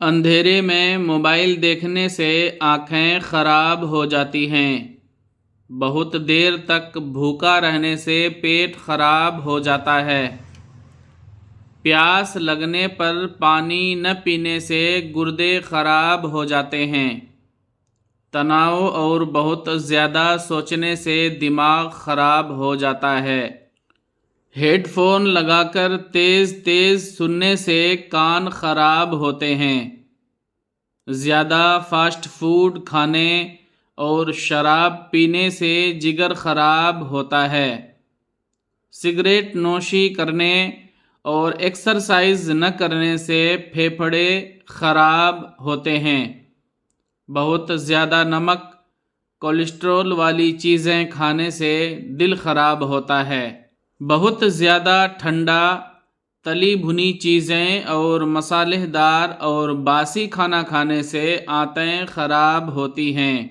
اندھیرے میں موبائل دیکھنے سے آنکھیں خراب ہو جاتی ہیں۔ بہت دیر تک بھوکا رہنے سے پیٹ خراب ہو جاتا ہے۔ پیاس لگنے پر پانی نہ پینے سے گردے خراب ہو جاتے ہیں۔ تناؤ اور بہت زیادہ سوچنے سے دماغ خراب ہو جاتا ہے۔ ہیڈ فون لگا کر تیز تیز سننے سے کان خراب ہوتے ہیں۔ زیادہ فاسٹ فوڈ کھانے اور شراب پینے سے جگر خراب ہوتا ہے۔ سگریٹ نوشی کرنے اور ایکسرسائز نہ کرنے سے پھیپھڑے خراب ہوتے ہیں۔ بہت زیادہ نمک، کولیسٹرول والی چیزیں کھانے سے دل خراب ہوتا ہے۔ بہت زیادہ ٹھنڈا، تلی بھنی چیزیں اور مصالحہ دار اور باسی کھانا کھانے سے آنتیں خراب ہوتی ہیں۔